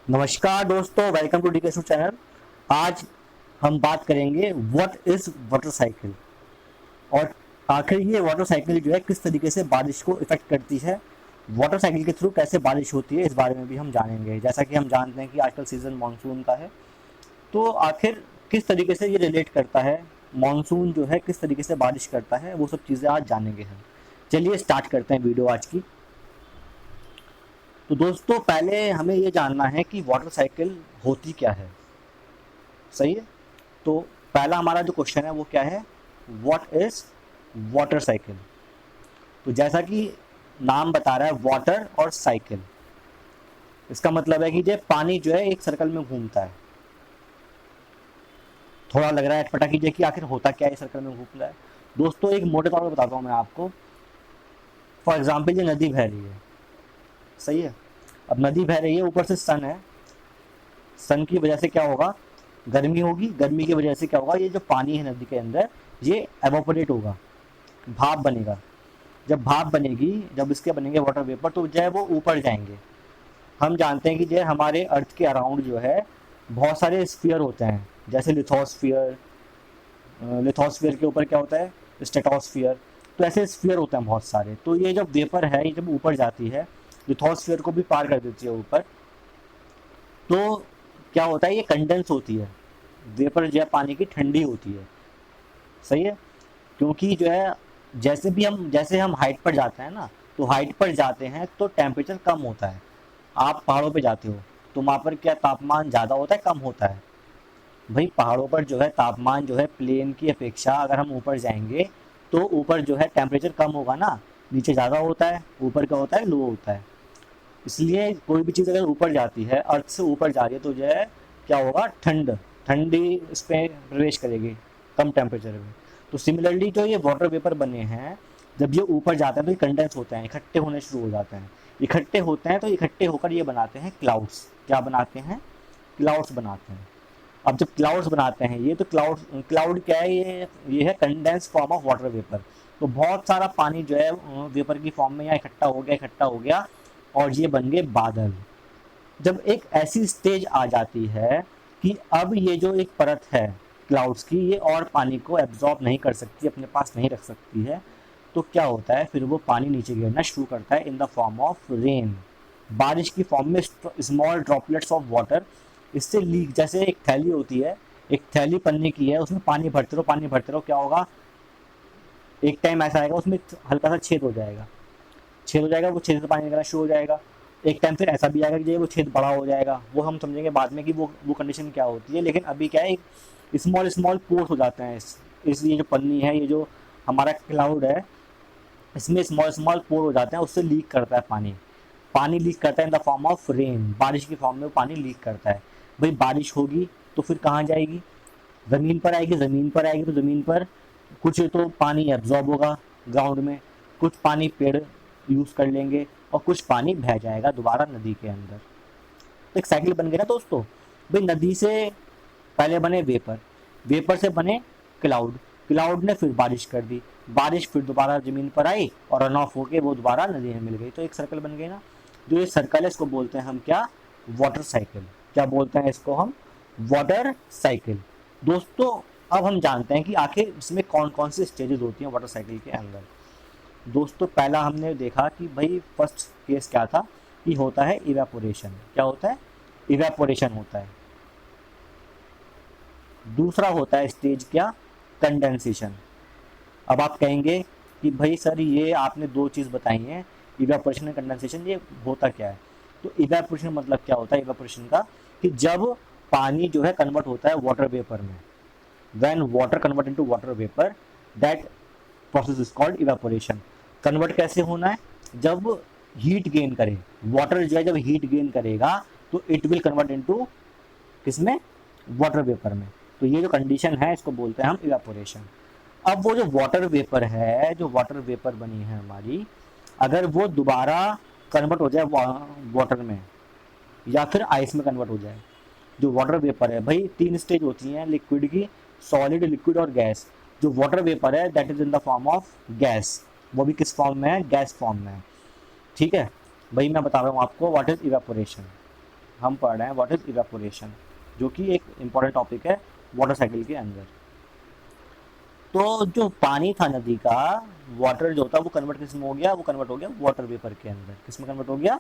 नमस्कार दोस्तों, welcome to DK channel. आज हम बात करेंगे व्हाट इज वाटर साइकिल और आखिर ये वाटर साइकिल जो है किस तरीके से बारिश को इफेक्ट करती है। वाटर साइकिल के थ्रू कैसे बारिश होती है इस बारे में भी हम जानेंगे। जैसा कि हम जानते हैं कि आजकल सीजन मानसून का है, तो आखिर किस तरीके से ये रिलेट करता है, मानसून जो है किस तरीके से बारिश करता है, वो सब चीज़ें आज जानेंगे हम। चलिए स्टार्ट करते हैं वीडियो आज की। तो दोस्तों, पहले हमें ये जानना है कि वाटर साइकिल होती क्या है। सही है। तो पहला हमारा जो क्वेश्चन है वो क्या है, व्हाट इज वाटर साइकिल। तो जैसा कि नाम बता रहा है वाटर और साइकिल, इसका मतलब है कि जो पानी जो है एक सर्कल में घूमता है। थोड़ा लग रहा है अटपटा कीजिए कि आखिर होता क्या है सर्कल में घूमता है। दोस्तों, एक मोटे तौर पर बताता हूँ मैं आपको। फॉर एग्जाम्पल, ये नदी बह रही है। सही है। अब नदी बह रही है, ऊपर से सन है। सन की वजह से क्या होगा, गर्मी होगी। गर्मी की वजह से क्या होगा, ये जो पानी है नदी के अंदर ये एवोपरेट होगा, भाप बनेगा। जब भाप बनेगी, जब इसके बनेंगे वाटर वेपर, तो जो है वो ऊपर जाएंगे। हम जानते हैं कि जो है हमारे अर्थ के अराउंड जो है बहुत सारे स्फीयर होते हैं, जैसे लिथोस्फीयर। लिथोस्फीयर के ऊपर क्या होता है, स्टेटोस्फीयर। तो ऐसे स्फीयर होते हैं बहुत सारे। तो ये जब वेपर है, ये जब ऊपर जाती है, लिथोस्फीयर को भी पार कर देती है ऊपर, तो क्या होता है, ये कंडेंस होती है। वेपर जो है पानी की ठंडी होती है। सही है। क्योंकि जो है जैसे हम हाइट पर जाते हैं ना, तो हाइट पर जाते हैं तो टेम्परेचर कम होता है। आप पहाड़ों पे जाते हो तो वहाँ पर क्या तापमान ज़्यादा होता है, कम होता है। भाई पहाड़ों पर जो है तापमान जो है प्लेन की अपेक्षा अगर हम ऊपर जाएंगे तो ऊपर जो है टेम्परेचर कम होगा ना, नीचे ज़्यादा होता है। ऊपर क्या होता है, लो होता है। इसलिए कोई भी चीज़ अगर ऊपर जाती है, अर्थ से ऊपर जा रही है, तो जो है क्या होगा, ठंडी इस पे प्रवेश करेगी, कम टेम्परेचर में। तो सिमिलरली जो ये वाटर वेपर बने हैं, जब ये ऊपर जाते हैं तो ये कंडेंस होते हैं, इकट्ठे होने शुरू हो जाते हैं। इकट्ठे होते हैं तो इकट्ठे होकर ये बनाते हैं क्लाउड्स। क्या बनाते हैं, क्लाउड्स बनाते हैं। अब जब क्लाउड्स बनाते हैं ये, तो क्लाउड क्या है, ये है condense form of water vapour. तो बहुत सारा पानी जो है वेपर की फॉर्म में यहाँ इकट्ठा हो गया और ये बन गए बादल। जब एक ऐसी स्टेज आ जाती है कि अब ये जो एक परत है क्लाउड्स की, ये और पानी को एब्जॉर्ब नहीं कर सकती, अपने पास नहीं रख सकती है, तो क्या होता है, फिर वो पानी नीचे गिरना शुरू करता है इन द फॉर्म ऑफ रेन। बारिश की फॉर्म में स्मॉल ड्रॉपलेट्स ऑफ वाटर इससे लीक, जैसे एक थैली होती है, एक थैली पन्नी की है, उसमें पानी भरते रहो, क्या होगा, एक टाइम ऐसा आएगा उसमें हल्का सा छेद हो जाएगा, वो छेद से पानी निकलना शुरू हो जाएगा। एक टाइम फिर ऐसा भी आएगा कि जो वो छेद बड़ा हो जाएगा, वो हम समझेंगे बाद में कि वो कंडीशन क्या होती है। लेकिन अभी क्या है, स्मॉल स्मॉल पोर्स हो जाते हैं। इस ये जो पन्नी है, ये जो हमारा क्लाउड है, इसमें स्मॉल स्मॉल पोर हो जाते हैं, उससे लीक करता है पानी। पानी लीक करता है इन द फॉर्म ऑफ रेन, बारिश की फॉर्म में पानी लीक करता है। भाई बारिश होगी तो फिर कहाँ जाएगी, ज़मीन पर आएगी। ज़मीन पर आएगी तो ज़मीन पर कुछ तो पानी एब्जॉर्ब होगा ग्राउंड में, कुछ पानी पेड़ यूज़ कर लेंगे और कुछ पानी बह जाएगा दोबारा नदी के अंदर। तो एक साइकिल बन गई ना दोस्तों। भाई नदी से पहले बने वेपर, वेपर से बने क्लाउड, क्लाउड ने फिर बारिश कर दी, बारिश फिर दोबारा ज़मीन पर आई और रन ऑफ होके वो दोबारा नदी में मिल गई। तो एक सर्कल बन गई ना। जो ये सर्कल है इसको बोलते हैं हम क्या, वाटर साइकिल। क्या बोलते हैं इसको हम, वाटर साइकिल। दोस्तों, अब हम जानते हैं कि आखिर इसमें कौन कौन सी स्टेजेस होती हैं वाटर साइकिल के अंदर। दोस्तों, पहला हमने देखा कि भाई फर्स्ट केस क्या था, कि होता है इवेपोरेशन। क्या होता है, इवेपोरेशन होता है। दूसरा होता है स्टेज क्या, कंडेंसेशन। अब आप कहेंगे कि भाई सर ये आपने दो चीज़ बताई हैं, इवेपोरेशन एंड कंडेंसेशन, ये होता क्या है। तो इवेपोरेशन मतलब क्या होता है, इवेपोरेशन का, कि जब पानी जो है कन्वर्ट होता है वाटर वेपर में, when water convert into water vapour, that process is called evaporation. Convert कैसे होना है, जब हीट गेन करे, वाटर जो है जब हीट गेन करेगा तो इट विल कन्वर्ट इनटू किसमें, वाटर वेपर में। तो ये जो कंडीशन है इसको बोलते हैं हम इवेपोरेशन। अब वो जो वाटर वेपर है, जो वाटर वेपर बनी है हमारी, अगर वो दोबारा कन्वर्ट हो जाए वाटर में या फिर आइस में कन्वर्ट हो जाए। जो वाटर वेपर है, भाई तीन स्टेज होती हैं लिक्विड की, सॉलिड, लिक्विड और गैस। जो वाटर वेपर है that is in the form of gas, वो भी किस फॉर्म में है, गैस फॉर्म में है। ठीक है। भाई मैं बता रहा हूँ आपको व्हाट इज इवेपोरेशन। हम पढ़ रहे हैं व्हाट इज इवेपोरेशन, जो कि एक इम्पॉर्टेंट टॉपिक है वाटर साइकिल के अंदर। तो जो पानी था नदी का, वाटर जो था वो कन्वर्ट किस में हो गया, वो कन्वर्ट हो गया वाटर वेपर के अंदर। किस में कन्वर्ट हो गया,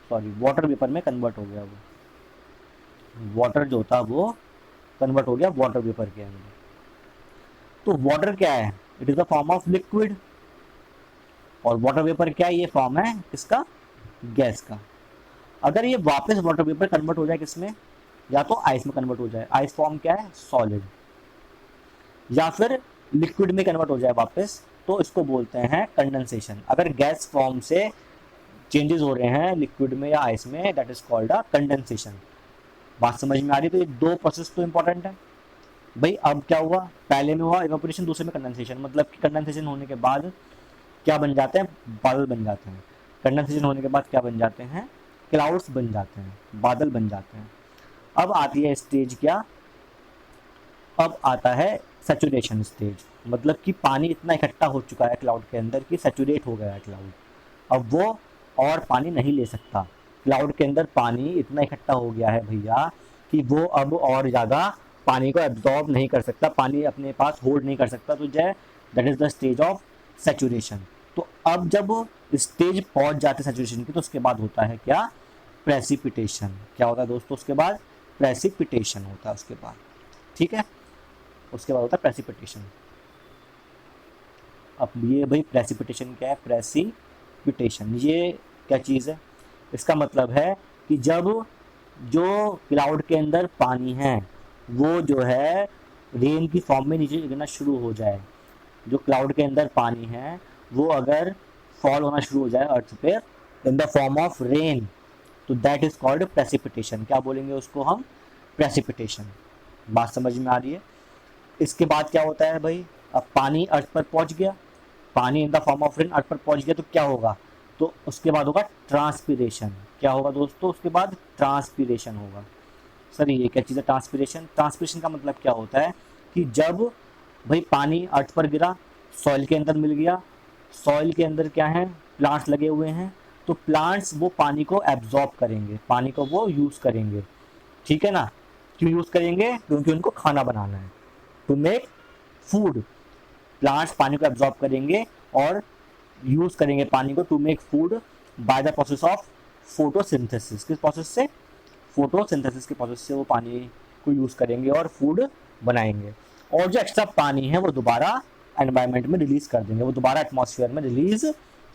सॉरी वाटर वेपर में कन्वर्ट हो गया। वो वाटर जो था वो कन्वर्ट हो गया वाटर वेपर के अंदर। तो वाटर क्या है, it is the form of liquid, और वाटर वेपर क्या है, ये फॉर्म है किसका, गैस का। अगर ये वापस वाटर वेपर कन्वर्ट हो जाए किसमें, या तो आइस में कन्वर्ट हो जाए, आइस फॉर्म क्या है सॉलिड, या फिर लिक्विड में कन्वर्ट हो जाए वापस, तो इसको बोलते हैं कंडेंसेशन। अगर गैस फॉर्म से चेंजेस हो रहे हैं लिक्विड में या आइस में, that is called a condensation. बात समझ में आ रही है। तो ये दो प्रोसेस तो इंपॉर्टेंट है भाई। अब क्या हुआ, पहले में हुआ इवेपोरेशन, दूसरे में कंडेंसेशन। मतलब कि कंडेंसेशन होने के बाद क्या बन जाते हैं, बादल बन जाते हैं। कंडेंसेशन होने के बाद क्या बन जाते हैं, क्लाउड्स बन जाते हैं, बादल बन जाते हैं। अब आती है स्टेज क्या, अब आता है सैचुरेशन स्टेज। मतलब कि पानी इतना इकट्ठा हो चुका है क्लाउड के अंदर कि सैचुरेट हो गया है क्लाउड। अब वो और पानी नहीं ले सकता। क्लाउड के अंदर पानी इतना इकट्ठा हो गया है भैया कि वो अब और ज़्यादा पानी को एब्जॉर्ब नहीं कर सकता, पानी अपने पास होल्ड नहीं कर सकता। तो जय that is the stage of saturation. तो अब जब स्टेज पहुंच जाते सैचुरेशन की, तो उसके बाद होता है क्या, प्रेसिपिटेशन। क्या होता है दोस्तों उसके बाद, प्रेसिपिटेशन होता है उसके बाद। ठीक है, उसके बाद होता है प्रेसिपिटेशन। अब ये भाई प्रेसिपिटेशन क्या है, प्रेसिपिटेशन ये क्या चीज़ है, इसका मतलब है कि जब जो क्लाउड के अंदर पानी है वो जो है रेन की फॉर्म में नीचे गिरना शुरू हो जाए। जो क्लाउड के अंदर पानी है वो अगर फॉल होना शुरू हो जाए अर्थ पे इन द फॉर्म ऑफ रेन, तो दैट इज कॉल्ड प्रेसिपिटेशन। क्या बोलेंगे उसको हम, प्रेसिपिटेशन। बात समझ में आ रही है। इसके बाद क्या होता है भाई, अब पानी अर्थ पर पहुंच गया, पानी in the form of rain earth पर पहुंच गया, तो क्या होगा, तो उसके बाद होगा ट्रांसपीरेशन। क्या होगा दोस्तों उसके बाद, ट्रांसपीरेशन होगा। सर ये क्या चीज़ है ट्रांसपीरेशन, ट्रांसपीरेशन का मतलब क्या होता है कि जब भाई पानी अर्थ पर गिरा, सॉइल के अंदर मिल गया, सॉइल के अंदर क्या है, प्लांट्स लगे हुए हैं, तो प्लांट्स वो पानी को एब्जॉर्ब करेंगे, पानी को वो यूज़ करेंगे। ठीक है ना, क्यों यूज़ करेंगे, क्योंकि उनको खाना बनाना है, टू मेक फूड। प्लांट्स पानी को एब्जॉर्ब करेंगे और यूज़ करेंगे पानी को to make food by the process of photosynthesis. किस प्रोसेस से, फोटोसिंथेसिस के प्रोसेस से वो पानी को यूज़ करेंगे और फूड बनाएंगे। और जो एक्स्ट्रा पानी है वो दोबारा एनवायरनमेंट में रिलीज कर देंगे, वो दोबारा एटमॉस्फेयर में रिलीज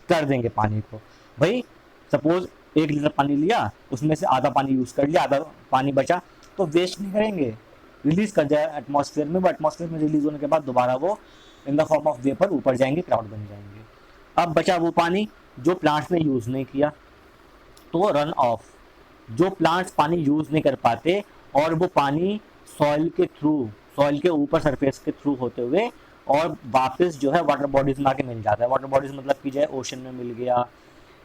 कर देंगे पानी को। भाई सपोज 1 लीटर पानी लिया, उसमें से आधा पानी यूज़ कर लिया, आधा पानी बचा, तो वेस्ट नहीं करेंगे, रिलीज कर जाए एटमॉस्फेयर में। वो एटमॉस्फेयर में रिलीज होने के बाद दोबारा वो इन द फॉर्म ऑफ वेपर ऊपर जाएंगे, क्लाउड बन जाएंगे। अब बचा वो पानी जो प्लांट्स ने यूज़ नहीं किया, तो रन ऑफ। जो प्लांट्स पानी यूज़ नहीं कर पाते और वो पानी सॉइल के थ्रू, सॉइल के ऊपर सरफेस के थ्रू होते हुए और वापस जो है वाटर बॉडीज में आके मिल जाता है। वाटर बॉडीज मतलब कि जो है ओशन में मिल गया,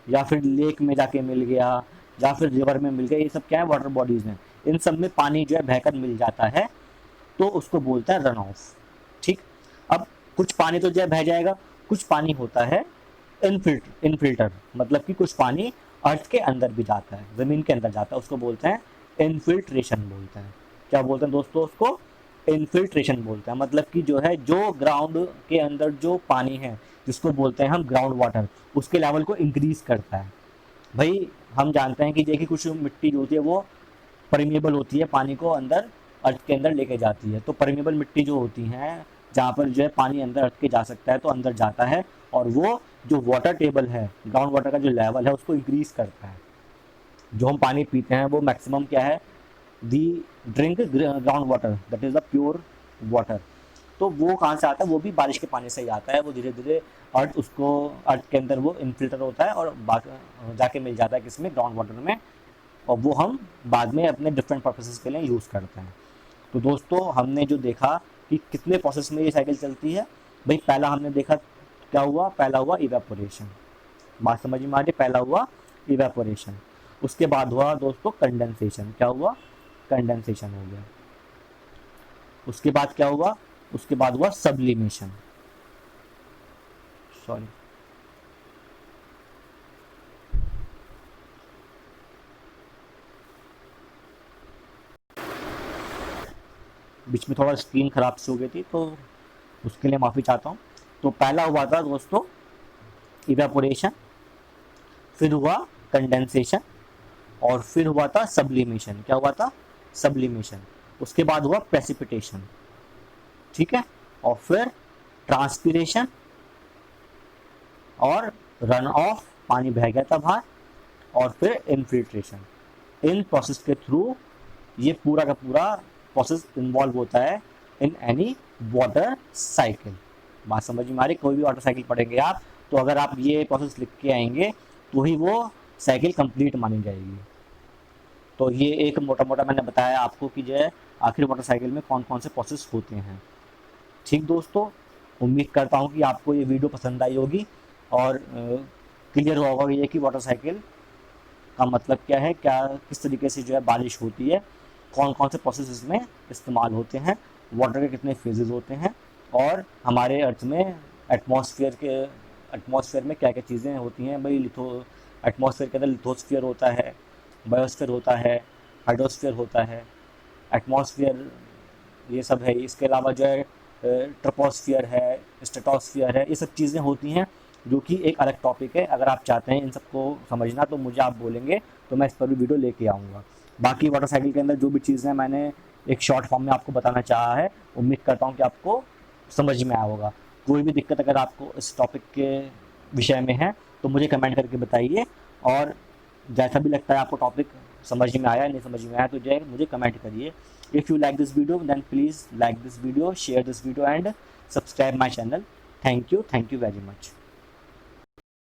या फिर लेक में जाके मिल गया, या फिर रिवर में मिल गया, ये सब क्या है वाटर बॉडीज हैं। इन सब में पानी जो है बहकर मिल जाता है, तो उसको बोलता है रन ऑफ। ठीक, अब कुछ पानी तो जो है बह जाएगा, कुछ पानी होता है इनफिल्टर, मतलब कि कुछ पानी अर्थ के अंदर भी जाता है, ज़मीन के अंदर जाता है, उसको बोलते हैं इनफिल्ट्रेशन बोलते हैं। क्या बोलते हैं दोस्तों उसको, इनफिल्ट्रेशन बोलते हैं। मतलब कि जो है जो ग्राउंड के अंदर जो पानी है, जिसको बोलते हैं हम ग्राउंड वाटर, उसके लेवल को इंक्रीज करता है। भाई हम जानते हैं कि देखिए कुछ मिट्टी जो होती है वो परमेबल होती है, पानी को अंदर अर्थ के अंदर लेके जाती है। तो परमेबल मिट्टी जो होती हैं, जहाँ पर जो है पानी अंदर अर्थ के जा सकता है, तो अंदर जाता है, और वो जो वाटर टेबल है, ग्राउंड वाटर का जो लेवल है, उसको इंक्रीज करता है। जो हम पानी पीते हैं वो मैक्सिमम क्या है, the drink ground water, that is the pure water. तो वो कहाँ से आता है, वो भी बारिश के पानी से ही आता है। वो धीरे धीरे अर्थ उसको, अर्थ के अंदर वो इनफिल्टर होता है और जाके मिल जाता है किसमें, ग्राउंड वाटर में, और वो हम बाद में अपने डिफरेंट पर्पसेस के लिए यूज़ करते हैं। तो दोस्तों हमने जो देखा कि कितने प्रोसेस में ये साइकिल चलती है। भाई पहला हमने देखा क्या हुआ, पहला हुआ इवेपोरेशन। बात समझ में आ रही, पहला हुआ इवेपोरेशन। उसके बाद हुआ दोस्तों कंडेंसेशन। क्या हुआ, कंडेंसेशन हो गया। उसके बाद क्या हुआ, उसके बाद हुआ सब्लिमेशन, सॉरी बीच में थोड़ा स्क्रीन ख़राब सी हो गई थी, तो उसके लिए माफ़ी चाहता हूँ। तो पहला हुआ था दोस्तों इवेपोरेशन, फिर हुआ कंडेंसेशन, और फिर हुआ था सब्लिमेशन। क्या हुआ था? सब्लिमेशन। उसके बाद हुआ प्रेसिपिटेशन, ठीक है, और फिर ट्रांसपिरेशन और रन ऑफ, पानी बह गया था बाहर, और फिर इनफिल्ट्रेशन। इन प्रोसेस के थ्रू ये पूरा का पूरा प्रोसेस इन्वॉल्व होता है इन एनी वाटर साइकिल। बात समझ में आ रही? कोई भी वाटर साइकिल पढ़ेंगे आप, तो अगर आप ये प्रोसेस लिख के आएंगे तो ही वो साइकिल कंप्लीट मानी जाएगी। तो ये एक मोटा मोटा मैंने बताया आपको कि जो है आखिर वाटर साइकिल में कौन कौन से प्रोसेस होते हैं। ठीक दोस्तों, उम्मीद करता हूँ कि आपको ये वीडियो पसंद आई होगी और क्लियर होगा ये कि वाटर साइकिल का मतलब क्या है, क्या किस तरीके से जो है बारिश होती है, कौन कौन से प्रोसेस इसमें इस्तेमाल होते हैं, वाटर के कितने फेजेस होते हैं, और हमारे अर्थ में एटमॉस्फेयर में क्या क्या चीज़ें होती हैं। भाई एटमॉस्फेयर के अंदर लिथोस्फीयर होता है, बायोस्फीयर होता है, हाइड्रोस्फीयर होता है, एटमॉस्फेयर ये सब है। इसके अलावा जो है ट्रोपोस्फियर है, स्ट्रेटोस्फियर है, ये सब चीज़ें होती हैं जो कि एक अलग टॉपिक है। अगर आप चाहते हैं इन सबको समझना तो मुझे आप बोलेंगे, तो मैं इस पर भी वीडियो लेके आऊँगा। बाकी वाटर साइकिल के अंदर जो भी चीज़ें मैंने एक शॉर्ट फॉर्म में आपको बताना चाहा है, उम्मीद करता हूँ कि आपको समझ में आया होगा। कोई भी दिक्कत अगर आपको इस टॉपिक के विषय में है तो मुझे कमेंट करके बताइए, और जैसा भी लगता है आपको टॉपिक समझ में आया नहीं समझ में आया तो जो है मुझे कमेंट करिए। If you like this video then please like this video, share this video and subscribe my channel. Thank you very much.